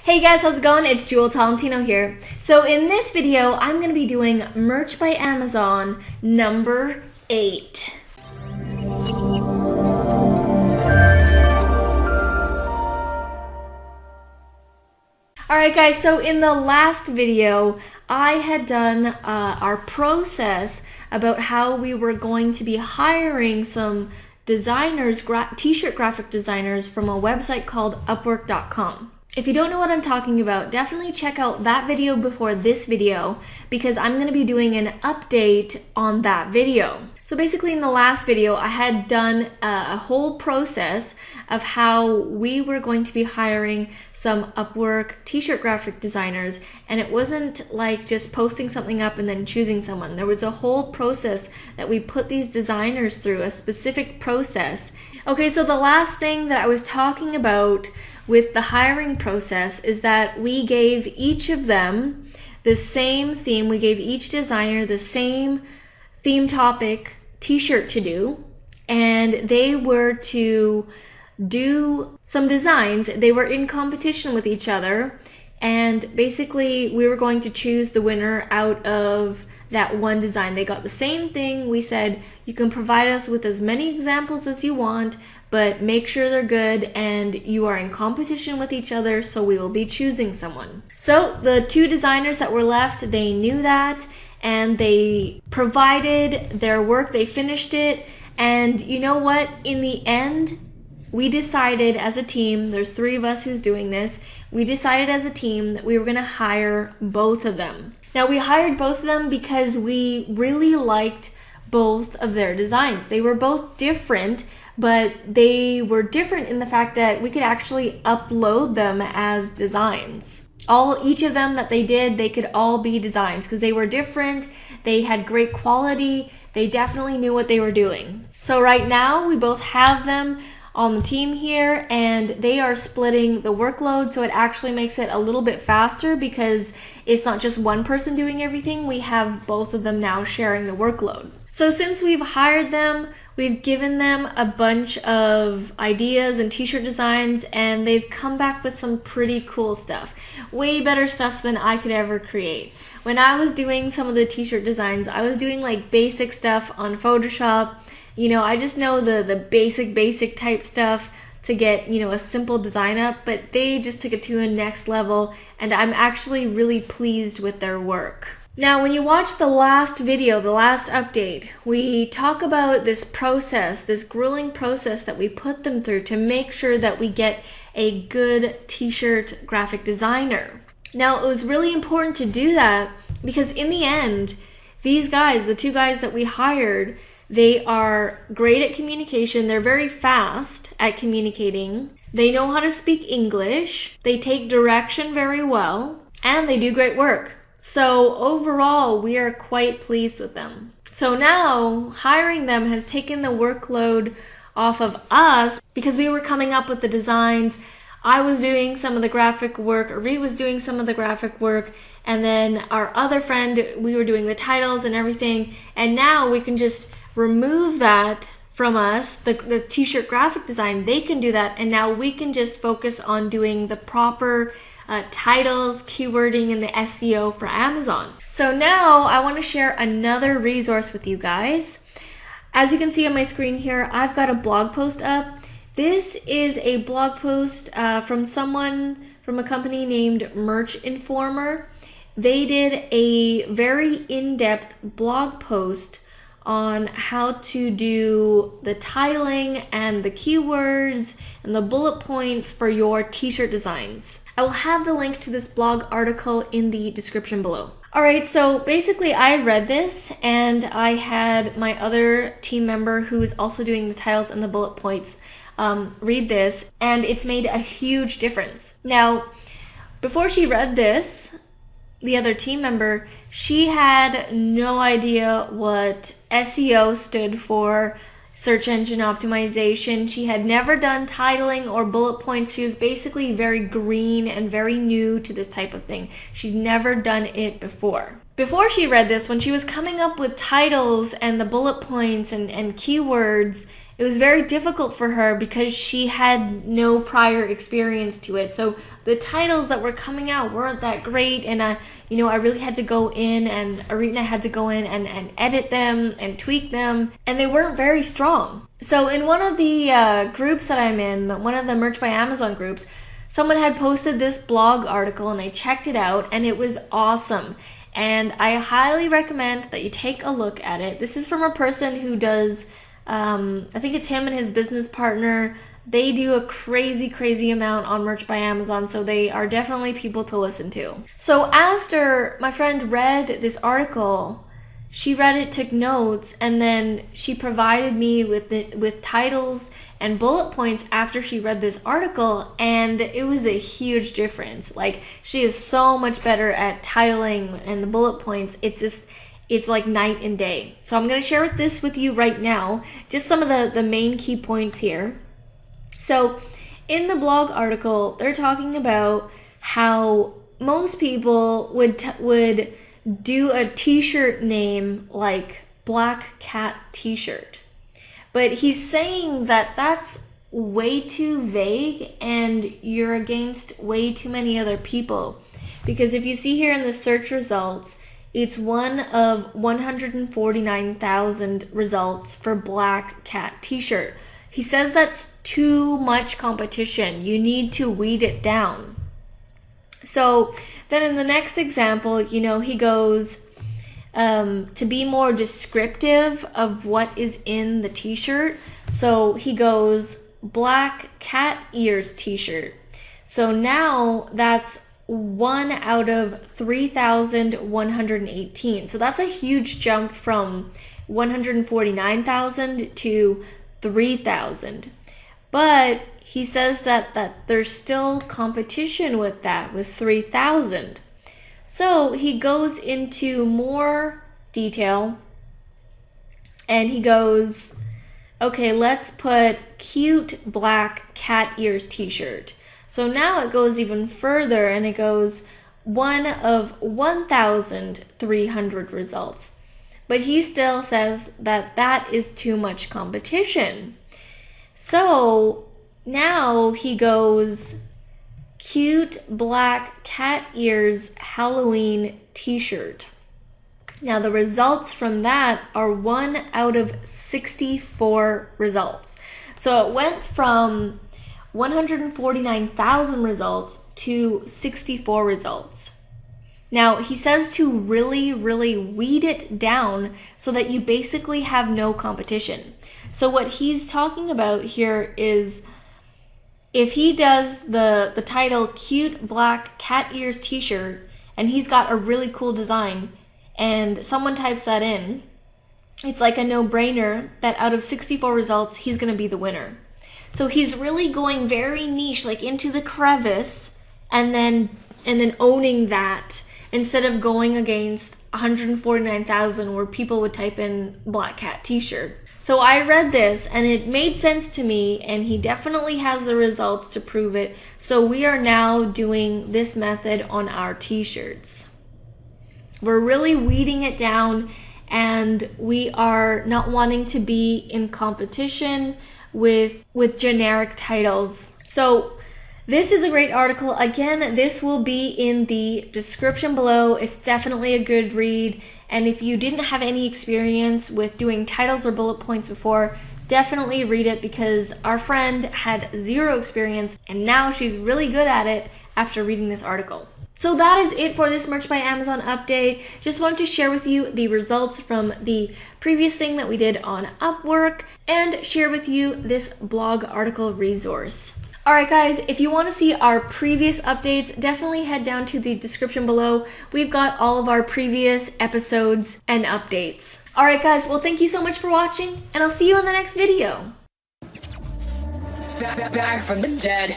Hey guys, how's it going? It's Jewel Tolentino here. So in this video, I'm going to be doing Merch by Amazon number 8. Alright guys, so in the last video, I had done our process about how we were going to be hiring some designers, t-shirt graphic designers from a website called Upwork.com. If you don't know what I'm talking about, definitely check out that video before this video because I'm going to be doing an update on that video. So basically in the last video, I had done a whole process of how we were going to be hiring some Upwork t-shirt graphic designers, and it wasn't like just posting something up and then choosing someone. There was a whole process that we put these designers through, a specific process. Okay, so the last thing that I was talking about with the hiring process is that we gave each of them the same theme. We gave each designer the same theme topic t-shirt to do, and they were to do some designs. They were in competition with each other, and basically we were going to choose the winner out of that one design. They got the same thing. We said, you can provide us with as many examples as you want, but make sure they're good and you are in competition with each other, so we will be choosing someone. So the two designers that were left, they knew that and they provided their work, they finished it, and you know what? In the end, we decided as a team, there's 3 of us who's doing this, we decided as a team that we were gonna hire both of them. Now we hired both of them because we really liked both of their designs. They were both different, but they were different in the fact that we could actually upload them as designs. Each of them that they did, they could all be designs because they were different, they had great quality, they definitely knew what they were doing. So right now, we both have them on the team here, and they are splitting the workload, so it actually makes it a little bit faster because it's not just one person doing everything, we have both of them now sharing the workload. So since we've hired them, we've given them a bunch of ideas and t-shirt designs, and they've come back with some pretty cool stuff. Way better stuff than I could ever create. When I was doing some of the t-shirt designs, I was doing like basic stuff on Photoshop. You know, I just know the basic type stuff to get, you know, a simple design up, but they just took it to a next level, and I'm actually really pleased with their work. Now, when you watch the last video, the last update, we talk about this process, this grueling process that we put them through to make sure that we get a good t-shirt graphic designer. Now, it was really important to do that because in the end, these guys, the 2 guys that we hired, they are great at communication. They're very fast at communicating. They know how to speak English. They take direction very well, and they do great work. So overall, we are quite pleased with them. So now hiring them has taken the workload off of us because we were coming up with the designs. I was doing some of the graphic work, Reed was doing some of the graphic work, and then our other friend, we were doing the titles and everything. And now we can just remove that from us, the t-shirt graphic design. They can do that, and now we can just focus on doing the proper titles, keywording, and the SEO for Amazon. So now I want to share another resource with you guys. As you can see on my screen here, I've got a blog post up. This is a blog post from a company named Merch Informer. They did a very in-depth blog post on how to do the titling and the keywords and the bullet points for your t-shirt designs. I will have the link to this blog article in the description below. Alright, so basically I read this and I had my other team member who is also doing the titles and the bullet points read this, and it's made a huge difference. Now, before she read this, the other team member, she had no idea what SEO stood for, search engine optimization. She had never done titling or bullet points. She was basically very green and very new to this type of thing. She's never done it before. Before she read this, when she was coming up with titles and the bullet points and keywords it was very difficult for her because she had no prior experience to it. So the titles that were coming out weren't that great, and I really had to go in, and Arena had to go in and edit them and tweak them, and they weren't very strong. So in one of the groups that I'm in, one of the Merch by Amazon groups, someone had posted this blog article, and I checked it out, and it was awesome. And I highly recommend that you take a look at it. This is from a person who does, I think it's him and his business partner. They do a crazy amount on Merch by Amazon, so they are definitely people to listen to. So after my friend read this article, she read it, took notes, and then she provided me with titles and bullet points after she read this article, and it was a huge difference. Like, she is so much better at titling and the bullet points. It's like night and day. So I'm going to share this with you right now, just some of the main key points here. So in the blog article, they're talking about how most people would do a t-shirt name like Black Cat T-shirt. But he's saying that that's way too vague, and you're against way too many other people. Because if you see here in the search results, it's one of 149,000 results for Black Cat T-shirt. He says that's too much competition. You need to weed it down. So then in the next example, he goes, to be more descriptive of what is in the t-shirt. So he goes, Black Cat Ears t-shirt. So now that's 1 out of 3,118. So that's a huge jump from 149,000 to 3,000. But he says that there's still competition with that, with 3,000. So he goes into more detail, and he goes, okay, let's put cute black cat ears t-shirt. So now it goes even further, and it goes 1 of 1,300 results. But he still says that is too much competition. So now he goes, cute black cat ears Halloween t-shirt. Now the results from that are 1 out of 64 results. So it went from 149,000 results to 64 results. Now he says to really weed it down so that you basically have no competition. So what he's talking about here is, if he does the title cute black cat ears t-shirt, and he's got a really cool design, and someone types that in, it's like a no-brainer that out of 64 results, he's going to be the winner. So he's really going very niche, like into the crevice, and then owning that, instead of going against 149,000 where people would type in black cat t-shirt. So I read this and it made sense to me, and he definitely has the results to prove it. So we are now doing this method on our t-shirts. We're really weeding it down, and we are not wanting to be in competition with generic titles. So this is a great article. Again, this will be in the description below. It's definitely a good read. And if you didn't have any experience with doing titles or bullet points before, definitely read it, because our friend had zero experience and now she's really good at it after reading this article. So that is it for this Merch by Amazon update. Just wanted to share with you the results from the previous thing that we did on Upwork, and share with you this blog article resource. Alright guys, if you want to see our previous updates, definitely head down to the description below. We've got all of our previous episodes and updates. Alright guys, well thank you so much for watching, and I'll see you in the next video. Back from the dead.